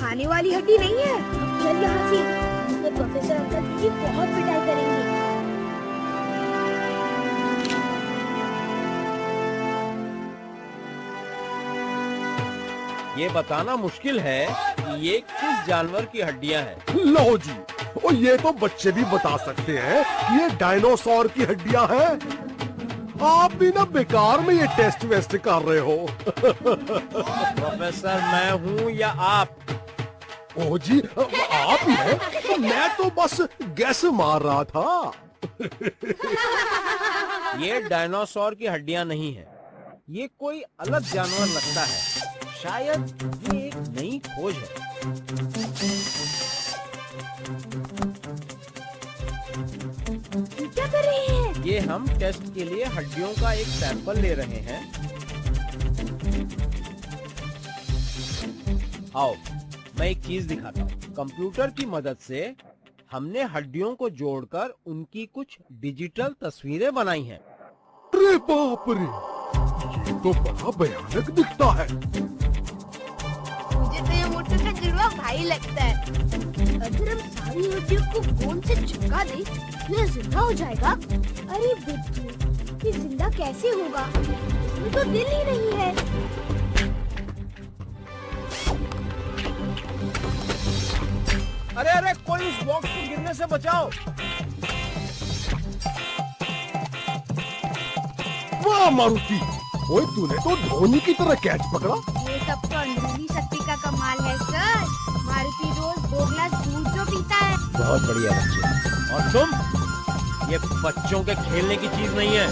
खाने वाली हड्डी नहीं है। अब चल यहाँ से, तो प्रोफेसर अंकल की बहुत पिटाई करेंगे। ये बताना मुश्किल है कि ये किस जानवर की हड्डियां हैं। लो जी, और ये तो बच्चे भी बता सकते हैं कि ये डायनासोर की हड्डियां हैं। आप भी ना बेकार में ये टेस्ट वेस्ट कर रहे हो। प्रोफेसर मैं हूँ या आप? ओ जी, आप ही हैं? तो मैं तो बस गैस मार रहा था। ये डायनासोर की हड्डियां नहीं है, ये कोई अलग जानवर लगता है। शायद ये एक नई खोज है। क्या कर रहे हैं? ये हम टेस्ट के लिए हड्डियों का एक सैंपल ले रहे हैं। आओ मैं एक चीज दिखाता हूँ। कंप्यूटर की मदद से हमने हड्डियों को जोड़कर उनकी कुछ डिजिटल तस्वीरें बनाई हैं। अरे बाप रे, ये तो बड़ा भयानक दिखता है। मुझे तो ये मोटू का जुड़वा भाई लगता है। अगर हम सारी हड्डियों को गोंद से चिपका दें, तो ये जिंदा हो जाएगा। अरे बिट्टू, ये जिंदा कैसे होगा? इसमें तो दिल ही नहीं है। अरे अरे, कोई उस बॉक्स को गिरने से बचाओ। वाह मारुति, ओए तूने तो धोनी की तरह कैच पकड़ा। ये सब तो अंदरूनी शक्ति का कमाल है सर। मारुति रोज 2 गिलास दूध जो पीता है। बहुत बढ़िया बच्चे। और तुम, ये बच्चों के खेलने की चीज नहीं है।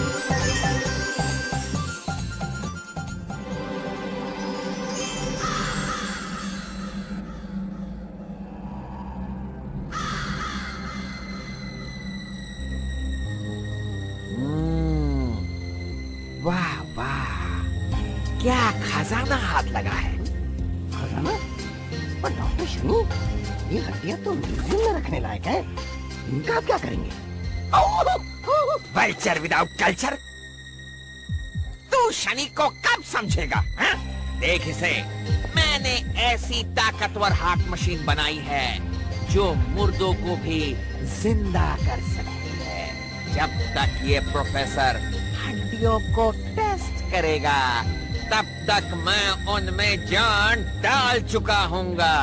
वाह वाह, क्या खजाना हाथ लगा है। खजाना? पर डॉक्टर शनी, ये हड्डियां तो म्यूजियम में रखने लायक है। इनका आप क्या करेंगे? Vulture without culture. तू शनि को कब समझेगा? हा? देख इसे, मैंने ऐसी ताकतवर हार्ट मशीन बनाई है जो मुर्दों को भी जिंदा कर सकती है। जब तक ये प्रोफेसर हड्डियों को टेस्ट करेगा, तब तक मैं उनमें जान डाल चुका हूँगा।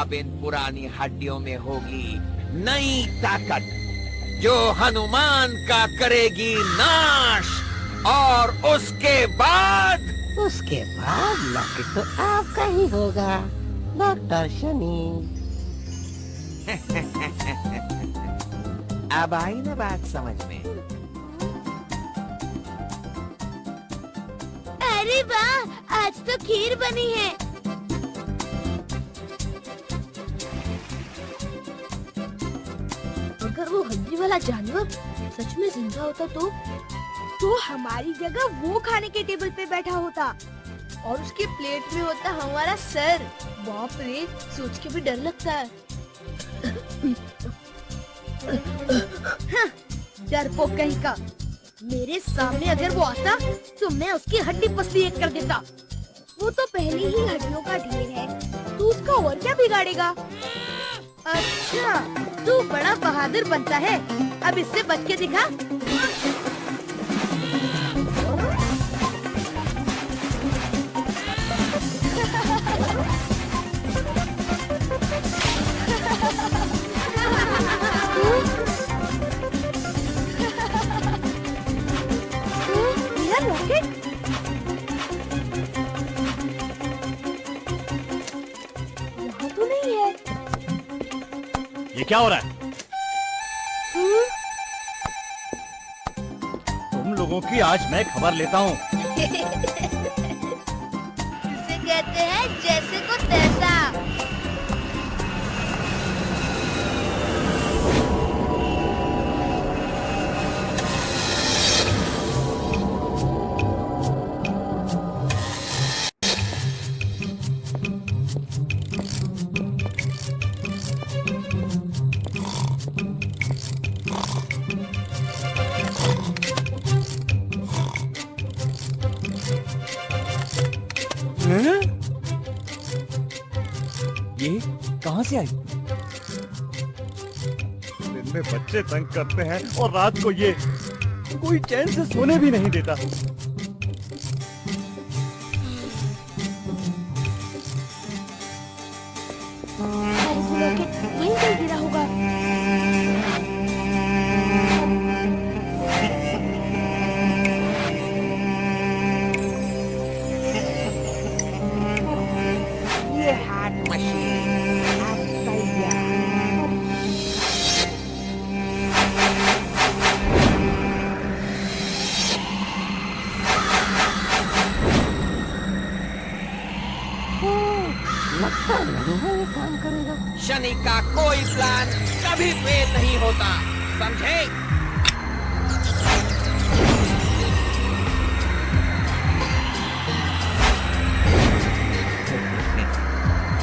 अब इन पुरानी हड्डियों में होगी नई ताकत जो हनुमान का करेगी नाश। और उसके बाद लॉकेट तो आपका ही होगा डॉक्टर शनि। अब आई ना बात समझ में? अरे वाह, आज तो खीर बनी है। अगर वो हड्डी वाला जानवर सच में जिंदा होता तो हमारी जगह वो खाने के टेबल पे बैठा होता और उसके प्लेट में होता हमारा सर। बाप रे, सोच के भी डर लगता है। डरपोक कहीं का, मेरे सामने अगर वो आता तो मैं उसकी हड्डी पसली एक कर देता। वो तो पहले ही हड्डियों का ढेर है, तू उसका और क्या बिगाड़ेगा? अच्छा, तू बड़ा बहादुर बनता है। अब इससे बच के दिखा। मेरा रॉकेट? यहाँ तो नहीं है। ये क्या हो रहा है? तुम लोगों की आज मैं खबर लेता हूँ। इसे कहते हैं जैसे को तैसा। ये कहाँ से आई? दिन में बच्चे तंग करते हैं और रात को ये कोई चैन से सोने भी नहीं देता। यहीं कहीं गिरा होगा। ये हाथ मशीन अब तैयार। लगता है ये काम करेगा। शनि का कोई प्लान कभी फेल नहीं होता, समझे?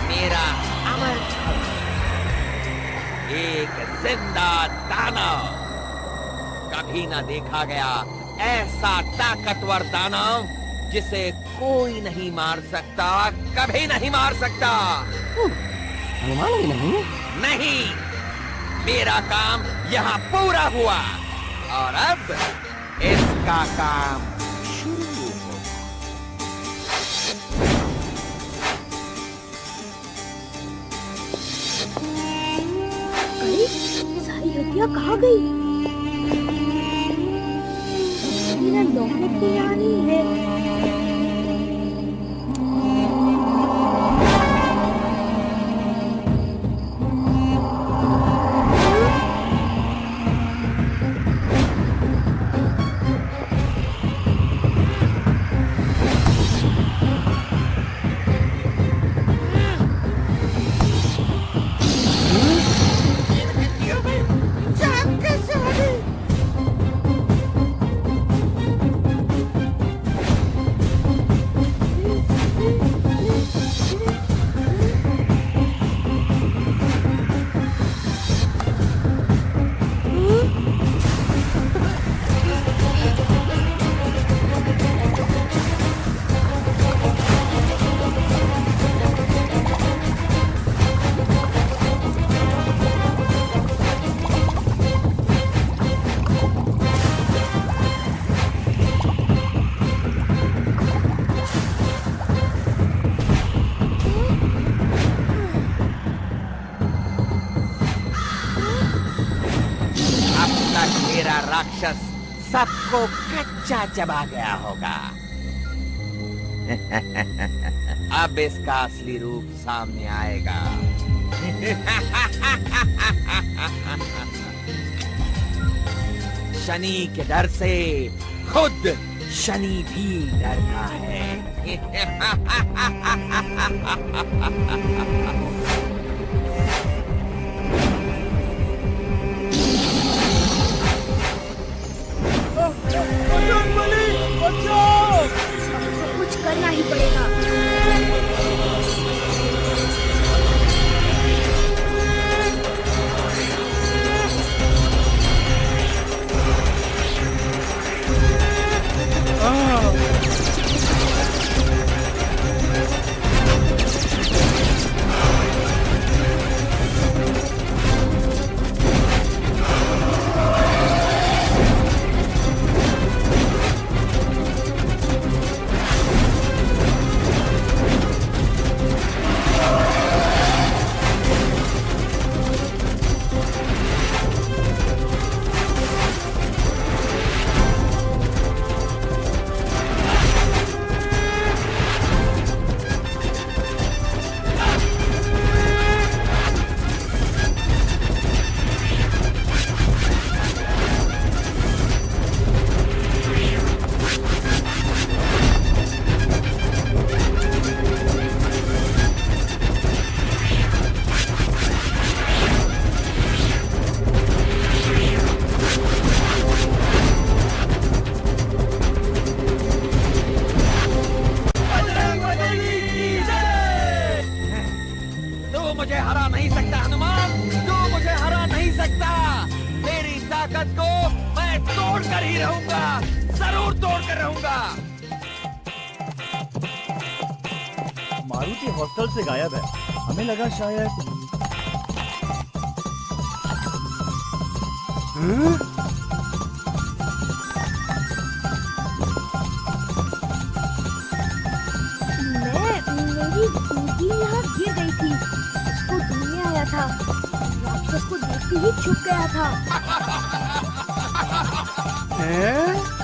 मेरा अमर एक जिंदा दानव, कभी ना देखा गया ऐसा ताकतवर दानव जिसे कोई नहीं मार सकता, कभी नहीं मार सकता। अनुमान ही नहीं, मेरा काम यहाँ पूरा हुआ और अब इसका काम शुरू हो। अरे सारी हड्डियाँ कहाँ गई? मेरा नौकरी तो यहाँ नहीं है। मेरा राक्षस सबको कच्चा चबा गया होगा। अब इसका असली रूप सामने आएगा। शनि के डर से खुद शनि भी डरता है। कुछ करना ही पड़ेगा। मुझे हरा नहीं सकता हनुमान, तू मुझे हरा नहीं सकता। मेरी ताकत को मैं तोड़ कर ही रहूंगा, जरूर तोड़ कर रहूंगा। मारुति हॉस्टल से गायब है। हमें लगा शायद मेरी स्कूटी यहाँ गिर गई थी। उसको ढूंढने आया था। राक्षस को देखते ही छुप गया था। हैं?